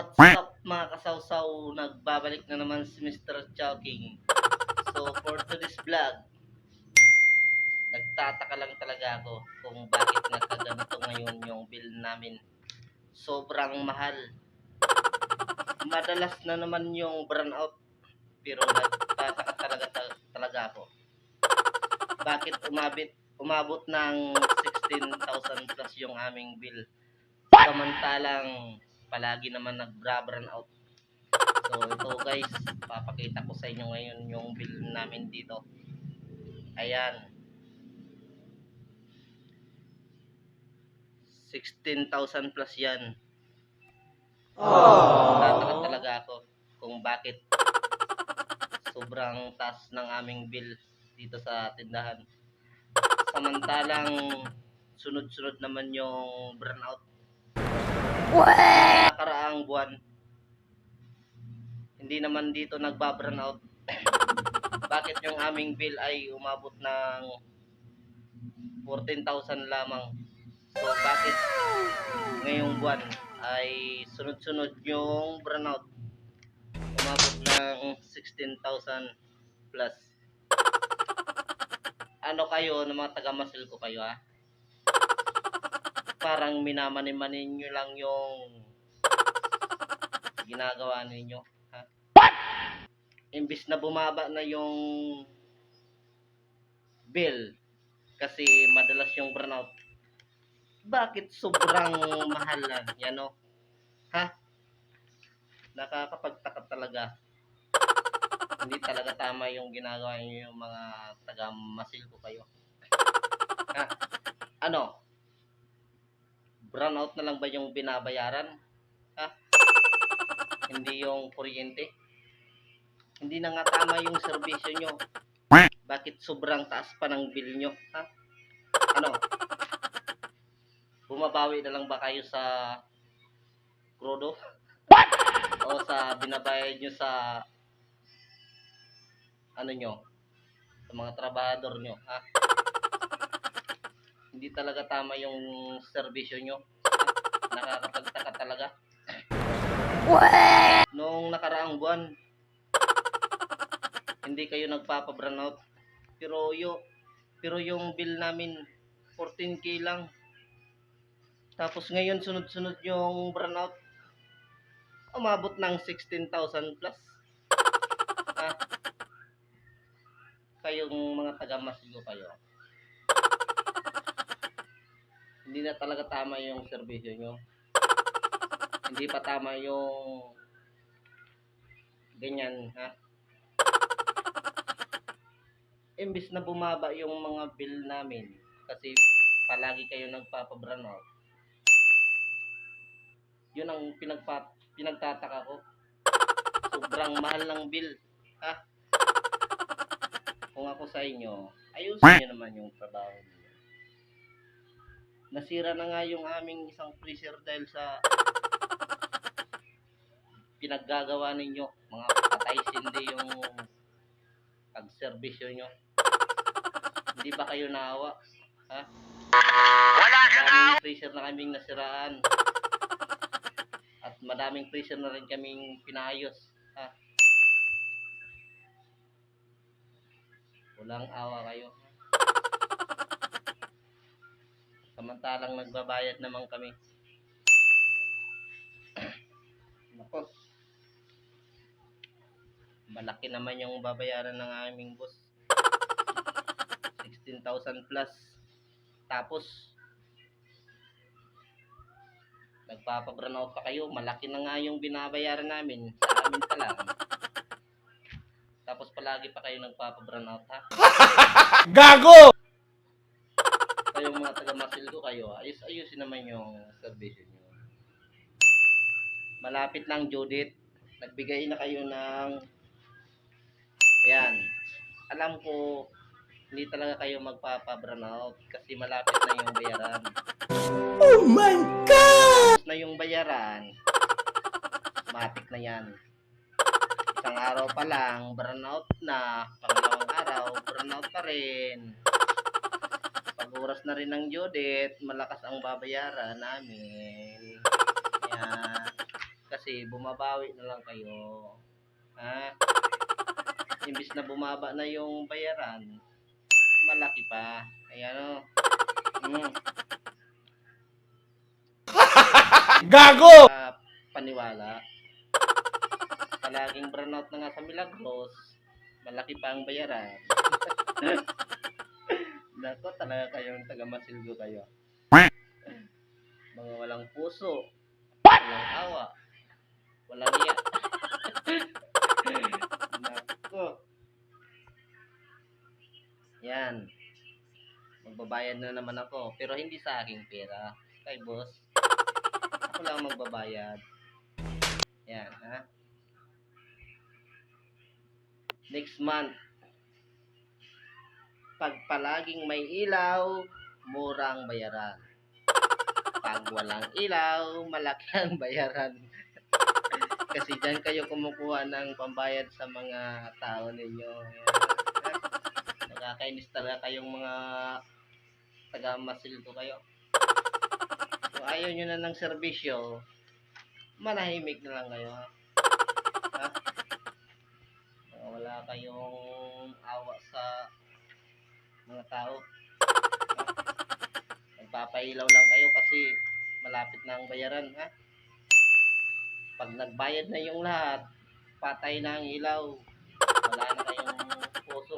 What's up mga kasawsaw? Nagbabalik na naman si Mr. Chowking. So for today's vlog, nagtataka lang talaga ako kung bakit nagkaganito ngayon yung bill namin. Sobrang mahal. Madalas na naman yung burnout, pero nagtataka talaga ako. Bakit umabot ng 16,000 plus yung aming bill? Samantalang palagi naman nag-burnout. So ito guys, papakita ko sa inyo ngayon yung bill namin dito. Ayan. 16,000 plus yan. Tataka talaga ako kung bakit sobrang taas ng aming bill dito sa tindahan. Samantalang sunod-sunod naman yung burnout. Nakaraang buwan, hindi naman dito nagba-burnout. Bakit yung aming bill ay umabot ng 14,000 lamang? So bakit ngayong buwan ay sunod-sunod yung burnout, umabot ng 16,000 plus? Ano kayo ng mga taga-masil ko kayo ha? Parang minamani-manin nyo lang yung ginagawa ninyo ha? Imbis na bumaba na yung bill kasi madalas yung burnout, bakit sobrang mahal lang yan o? Ha? Nakakapagtaka talaga. Hindi talaga tama yung ginagawa niyo yung mga taga-masil ko kayo. Ha? Ano? Burnout na lang ba yung binabayaran? Ha? Hindi yung kuryente? Hindi na nga tama yung serbisyo nyo. Bakit sobrang taas pa ng bill nyo? Ha? Ano? Bumabawi na lang ba kayo sa krudo? O sa binabayad nyo sa ano nyo? Sa mga trabahador nyo? Ha? Hindi talaga tama yung serbisyo nyo. Ha? Nakakapagtaka talaga. Noong nakaraang buwan, hindi kayo nagpapa-burnout. Pero yung bill namin 14k lang. Tapos ngayon sunod-sunod yung burnout, umabot ng 16,000 plus. Ha? Kayong mga taga-masil kayo, hindi na talaga tama yung serbisyo nyo. Hindi pa tama yung ganyan ha. Imbis na bumaba yung mga bill namin kasi palagi kayo nagpapa-burnout, yun ang pinagtataka ko. Sobrang mahal ng bill ha. Kung ako sa inyo, ayusin nyo naman yung trabaho niyo. Nasira na nga yung aming isang freezer dahil sa pinaggagawa ninyo. Mga patay sindi yung pagserbisyo nyo. Hindi ba kayo naawa? Ha? Madaming freezer na kaming nasiraan. At madaming freezer na rin kaming pinayos. Ha? Walang awa kayo. Samantalang nagbabayad naman kami. Nako. Malaki naman yung babayaran ng aming boss. 16,000 plus. Tapos nagpapa-burnout pa kayo. Malaki na nga yung binabayaran namin. Sa amin pa lang. Tapos palagi pa kayo nagpapa-burnout ha. Gago! Kayong mga taga-masil ko kayo, ayusin naman yung serbisyo nyo. Malapit ng due date. Nagbigay na kayo ng ayan. Alam ko hindi talaga kayo magpapa-burnout kasi malapit na yung bayaran. Oh my God! Tapos na yung bayaran, matik na yan. Isang araw pa lang, burnout na. Pangalawang araw, burnout pa rin. Pag oras na rin ng due date, malakas ang babayaran namin. Yan. kasi bumabawi na lang kayo. Ha? Imbis na bumaba na yung bayaran, malaki pa. Kaya ano, mm, Gago! paniwala. Palaging brownout na nga sa Milagros, malaki pa ang bayaran. Nako, talaga kayong taga-Masilgo kayo. Mga walang puso, walang awa, walang iya. Nako. Yan. Magbabayad na naman ako. Pero hindi sa aking pera. Kay boss. Ako lang magbabayad. Yan, ha? Next month. Pag palaging may ilaw, murang bayaran. Pag walang ilaw, malaki ang bayaran. Kasi dyan kayo kumukuha ng pambayad sa mga tao ninyo. Yan. Nakakainis talaga kayong mga taga-Masildo kayo. Kung ayaw nyo na ng serbisyo, manahimik na lang kayo. Ha? Wala kayong awa sa mga tao. Nagpapailaw lang kayo kasi malapit na ang bayaran. Ha? Pag nagbayad na yung lahat, patay na ang ilaw. Wala na kayong puso.